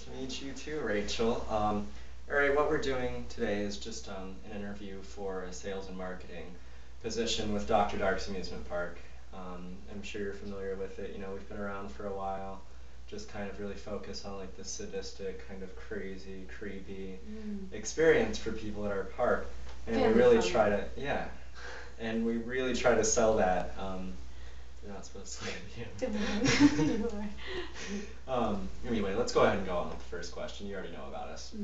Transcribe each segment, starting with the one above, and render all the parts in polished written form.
Nice to meet you too, Rachel. All right, what we're doing today is just an interview for a sales and marketing position with Dr. Dark's Amusement Park. I'm sure you're familiar with it. You know, we've been around for a while. Just kind of really focus on like the sadistic, kind of crazy, creepy experience for people at our park, and we really try to, yeah, and we really try to sell that. You're not supposed to look at you. Anyway, let's go ahead and go on with the first question. You already know about us.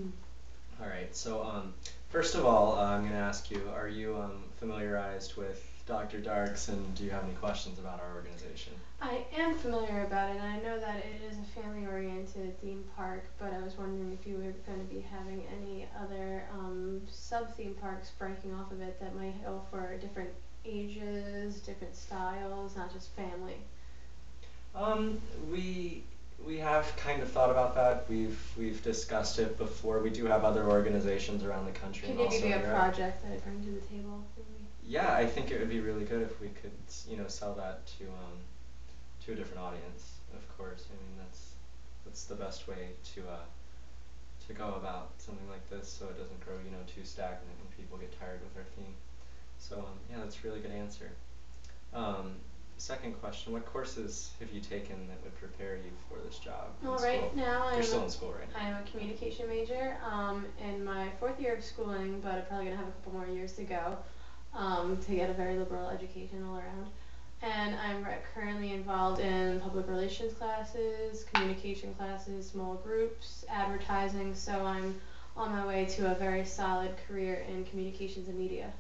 All right, so first of all, I'm going to ask you, are you familiarized with Dr. Darks, and do you have any questions about our organization? I am familiar about it, and I know that it is a family-oriented theme park, but I was wondering if you were going to be having any other sub-theme parks breaking off of it that might go for different ages, different styles, not just family. We have kind of thought about that. We've discussed it before. We do have other organizations around the country. Could you give me a project that I bring to the table for me? Yeah, I think it would be really good if we could, sell that to a different audience. Of course, I mean that's the best way to go about something like this, so it doesn't grow, too stagnant and people get tired with our theme. So yeah, that's a really good answer. Second question, what courses have you taken that would prepare you for this job in Well, school? right now You're still in school right now. I'm a communication major in my 4th year of schooling, but I'm probably going to have a couple more years to go to get a very liberal education all around. And I'm currently involved in public relations classes, communication classes, small groups, advertising, so I'm on my way to a very solid career in communications and media.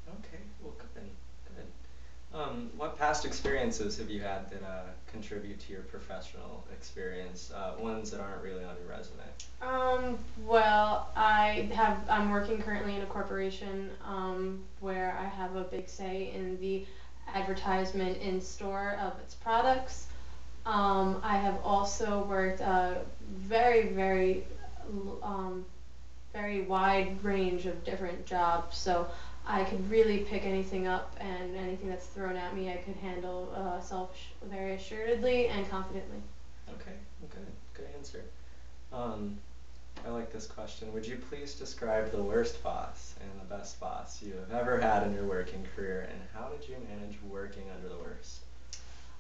Okay, well, good. What past experiences have you had that contribute to your professional experience, ones that aren't really on your resume? Well, I'm working currently in a corporation where I have a big say in the advertisement in store of its products. I have also worked a very wide range of different jobs, so I could really pick anything up, and anything that's thrown at me I could handle very assuredly and confidently. Okay, good answer. I like this question. Would you please describe the worst boss and the best boss you have ever had in your working career, and how did you manage working under the worst?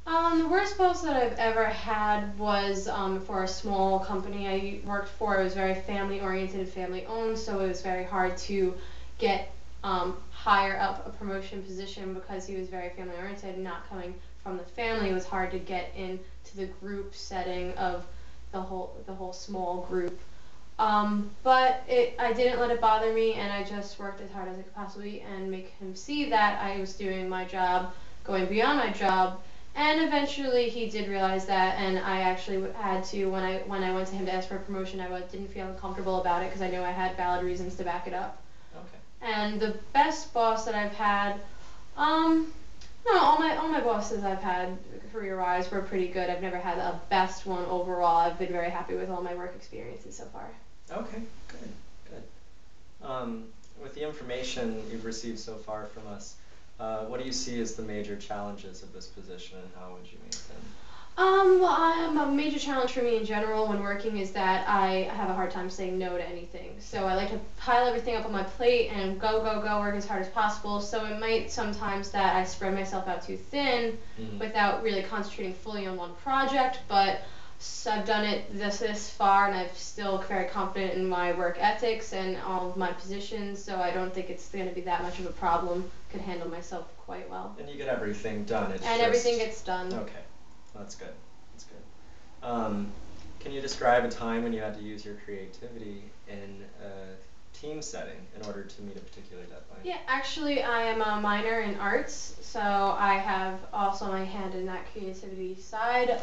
The worst boss that I've ever had was for a small company I worked for. It was very family-oriented, family-owned, so it was very hard to get higher up a promotion position because he was very family-oriented. Not coming from the family, it was hard to get into the group setting of the whole small group. But I didn't let it bother me, and I just worked as hard as I could possibly and make him see that I was doing my job, going beyond my job. And eventually he did realize that, and I actually had to, when I went to him to ask for a promotion, didn't feel comfortable about it because I knew I had valid reasons to back it up. Okay. And the best boss that I've had, no, all my bosses I've had career-wise were pretty good. I've never had a best one overall. I've been very happy with all my work experiences so far. Okay, good. With the information you've received so far from us, what do you see as the major challenges of this position, and how would you meet them? Well, a major challenge for me in general when working is that I have a hard time saying no to anything. So I like to pile everything up on my plate and go, work as hard as possible. So it might sometimes that I spread myself out too thin without really concentrating fully on one project, but I've done it this far, and I'm still very confident in my work ethics and all of my positions, so I don't think it's going to be that much of a problem. I could handle myself quite well. And you get everything done. Everything gets done. Okay, well, that's good. Can you describe a time when you had to use your creativity in a team setting in order to meet a particular deadline? Yeah, actually I am a minor in arts, so I have also my hand in that creativity side.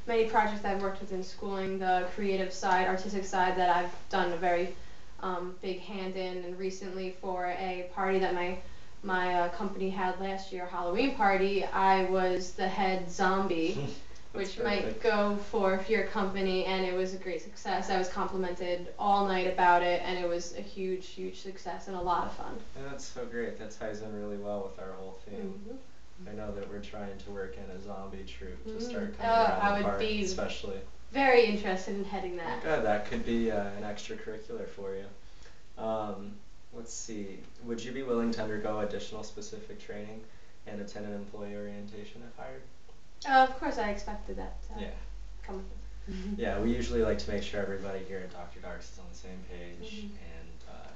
Many projects I've worked with in schooling, the creative side, artistic side, that I've done a very big hand in, and recently for a party that my company had last year, a Halloween party, I was the head zombie. Which might go for your company, and it was a great success. I was complimented all night about it, and it was a huge success and a lot of fun. And that's so great. That ties in really well with our whole theme. I know that we're trying to work in a zombie troupe to start coming around the park, especially. very interested in heading that. Good, that could be an extracurricular for you. Let's see, would you be willing to undergo additional specific training and attend an employee orientation if hired? Of course, I expected that to Yeah. come with it. Yeah, we usually like to make sure everybody here at Dr. Darks is on the same page and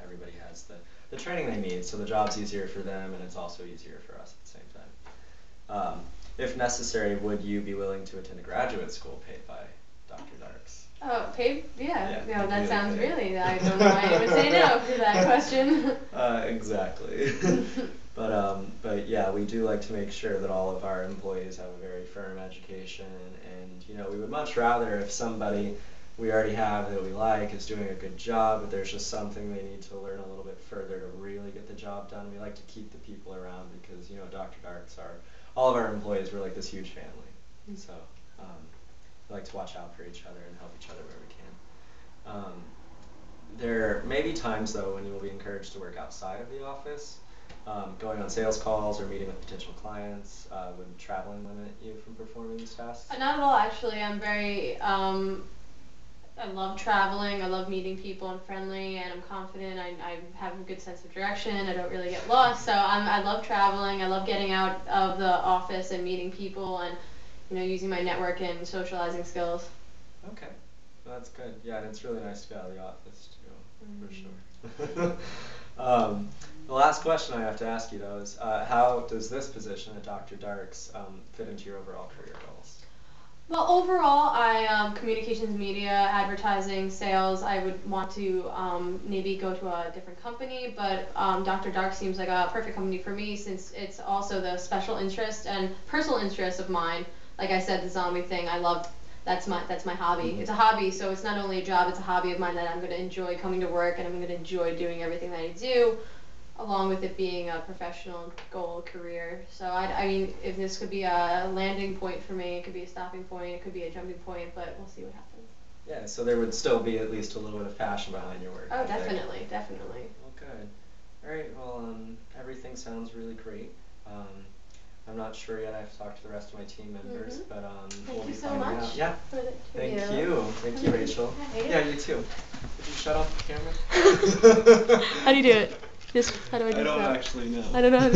everybody has the training they need, so the job's easier for them and it's also easier for us at the same time. If necessary, would you be willing to attend a graduate school paid by Dr. Darks? Oh, paid? Yeah. Yeah, No, that sounds paid. really. I don't know why I would say no to that question. Exactly. But yeah, we do like to make sure that all of our employees have a very firm education, and you know, we would much rather if somebody we already have that we like is doing a good job, but there's just something they need to learn a little bit further to really get the job done. We like to keep the people around because, you know, Dr. Darks are, all of our employees, we're like this huge family. So we like to watch out for each other and help each other where we can. There may be times, though, when you will be encouraged to work outside of the office, going on sales calls or meeting with potential clients. Would traveling limit you from performing these tasks? Not at all, actually. I'm very, I love traveling, I love meeting people, I'm friendly, and I'm confident, I have a good sense of direction, I don't really get lost, so I love traveling, I love getting out of the office and meeting people and, you know, using my network and socializing skills. Okay, well, that's good. Yeah, and it's really nice to be out of the office too, for sure. The last question I have to ask you though is, how does this position at Dr. Darks fit into your overall career goals? Well, overall, communications, media, advertising, sales, I would want to maybe go to a different company, but Dr. Dark seems like a perfect company for me since it's also the special interest and personal interest of mine. Like I said, the zombie thing, I love, that's my hobby. It's a hobby, so it's not only a job, it's a hobby of mine that I'm going to enjoy coming to work and I'm going to enjoy doing everything that I do, along with it being a professional goal career. So I mean, if this could be a landing point for me, it could be a stopping point, it could be a jumping point, but we'll see what happens. Yeah, so there would still be at least a little bit of passion behind your work. Oh, definitely, definitely. Well, good. All right, well, everything sounds really great. I'm not sure yet. I have to talk to the rest of my team members, but Thank we'll you be so finding much out. Yeah. for the Thank interview. you, Rachel. Hey. Yeah, you too. Did you shut off the camera? How do you do it? Just how do I do I don't that? actually know. I don't know how to